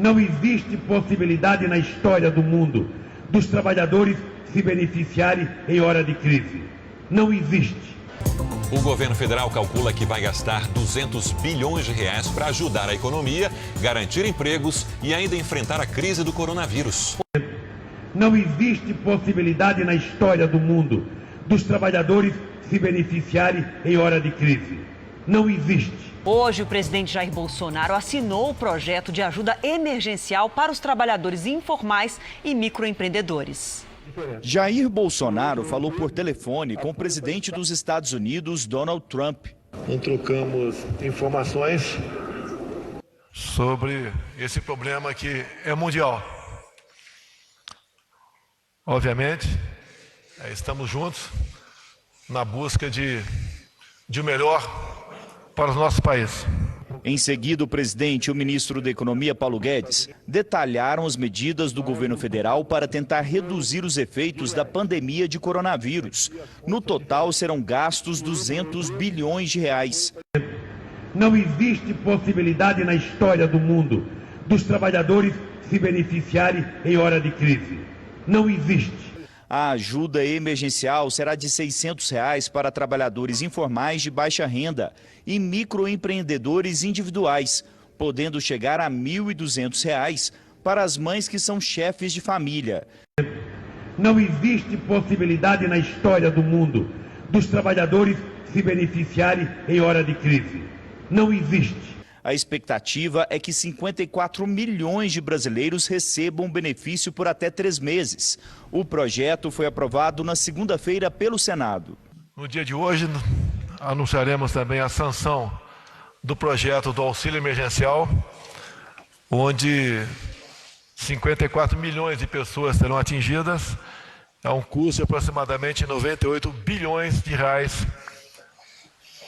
Não existe possibilidade na história do mundo dos trabalhadores se beneficiarem em hora de crise. Não existe. O governo federal calcula que vai gastar 200 bilhões de reais para ajudar a economia, garantir empregos e ainda enfrentar a crise do coronavírus. Não existe possibilidade na história do mundo dos trabalhadores se beneficiarem em hora de crise. Não existe. Hoje, o presidente Jair Bolsonaro assinou o projeto de ajuda emergencial para os trabalhadores informais e microempreendedores. Jair Bolsonaro falou por telefone com o presidente dos Estados Unidos, Donald Trump. Trocamos informações sobre esse problema que é mundial. Obviamente, estamos juntos na busca de o melhor para o nosso país. Em seguida, o presidente e o ministro da Economia, Paulo Guedes, detalharam as medidas do governo federal para tentar reduzir os efeitos da pandemia de coronavírus. No total, serão gastos 200 bilhões de reais. Não existe possibilidade na história do mundo dos trabalhadores se beneficiarem em hora de crise. Não existe. A ajuda emergencial será de R$ 600 para trabalhadores informais de baixa renda e microempreendedores individuais, podendo chegar a R$ 1.200 para as mães que são chefes de família. Não existe possibilidade na história do mundo dos trabalhadores se beneficiarem em hora de crise. Não existe. A expectativa é que 54 milhões de brasileiros recebam benefício por até 3 meses. O projeto foi aprovado na segunda-feira pelo Senado. No dia de hoje, anunciaremos também a sanção do projeto do auxílio emergencial, onde 54 milhões de pessoas serão atingidas, a um custo de aproximadamente 98 bilhões de reais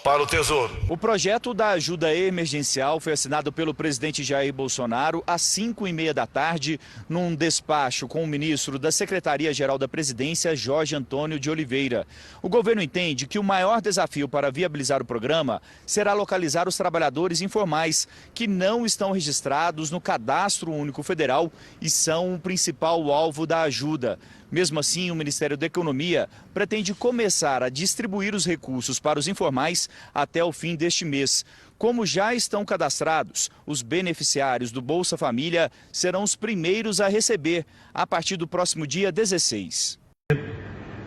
para o Tesouro. O projeto da ajuda emergencial foi assinado pelo presidente Jair Bolsonaro às 5h30 da tarde, num despacho com o ministro da Secretaria-Geral da Presidência, Jorge Antônio de Oliveira. O governo entende que o maior desafio para viabilizar o programa será localizar os trabalhadores informais que não estão registrados no Cadastro Único Federal e são o principal alvo da ajuda. Mesmo assim, o Ministério da Economia pretende começar a distribuir os recursos para os informais até o fim deste mês. Como já estão cadastrados, os beneficiários do Bolsa Família serão os primeiros a receber a partir do próximo dia 16.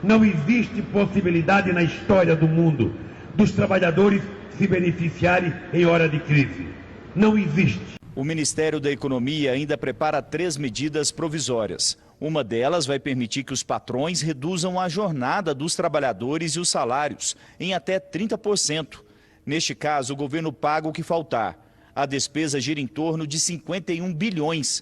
Não existe possibilidade na história do mundo dos trabalhadores se beneficiarem em hora de crise. Não existe. O Ministério da Economia ainda prepara 3 medidas provisórias. Uma delas vai permitir que os patrões reduzam a jornada dos trabalhadores e os salários em até 30%. Neste caso, o governo paga o que faltar. A despesa gira em torno de 51 bilhões.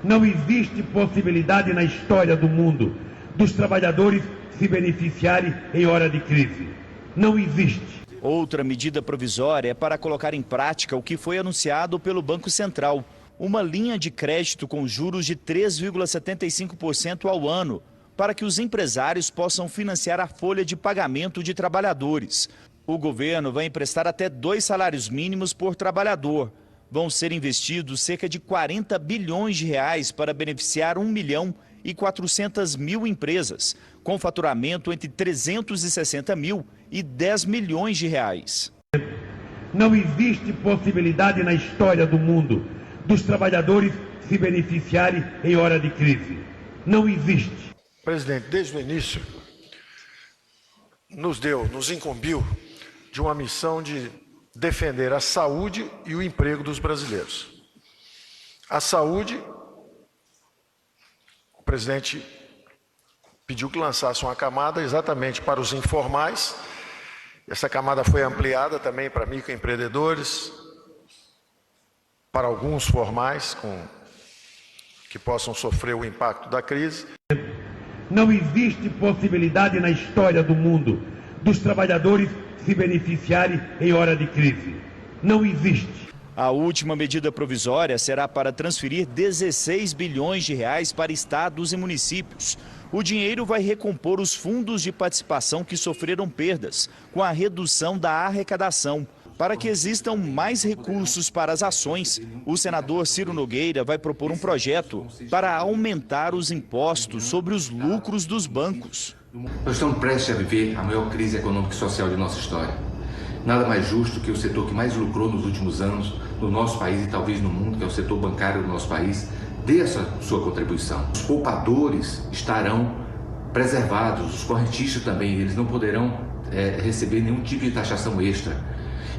Não existe possibilidade na história do mundo dos trabalhadores se beneficiarem em hora de crise. Não existe. Outra medida provisória é para colocar em prática o que foi anunciado pelo Banco Central. Uma linha de crédito com juros de 3,75% ao ano, para que os empresários possam financiar a folha de pagamento de trabalhadores. O governo vai emprestar até 2 salários mínimos por trabalhador. Vão ser investidos cerca de 40 bilhões de reais para beneficiar 1.400.000 empresas, com faturamento entre 360 mil e 10 milhões de reais. Não existe possibilidade na história do mundo dos trabalhadores se beneficiarem em hora de crise. Não existe. Presidente, desde o início, nos incumbiu de uma missão de defender a saúde e o emprego dos brasileiros. A saúde, o presidente pediu que lançasse uma camada exatamente para os informais. Essa camada foi ampliada também para microempreendedores, para alguns formais que possam sofrer o impacto da crise. Não existe possibilidade na história do mundo dos trabalhadores se beneficiarem em hora de crise. Não existe. A última medida provisória será para transferir 16 bilhões de reais para estados e municípios. O dinheiro vai recompor os fundos de participação que sofreram perdas com a redução da arrecadação. Para que existam mais recursos para as ações, o senador Ciro Nogueira vai propor um projeto para aumentar os impostos sobre os lucros dos bancos. Nós estamos prestes a viver a maior crise econômica e social de nossa história. Nada mais justo que o setor que mais lucrou nos últimos anos no nosso país e talvez no mundo, que é o setor bancário do nosso país, dê essa sua contribuição. Os poupadores estarão preservados, os correntistas também, eles não poderão receber nenhum tipo de taxação extra.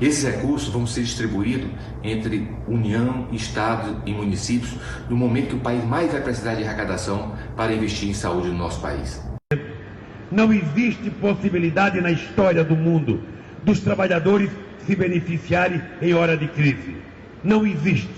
Esses recursos vão ser distribuídos entre União, Estado e municípios no momento que o país mais vai precisar de arrecadação para investir em saúde no nosso país. Não existe possibilidade na história do mundo dos trabalhadores se beneficiarem em hora de crise. Não existe.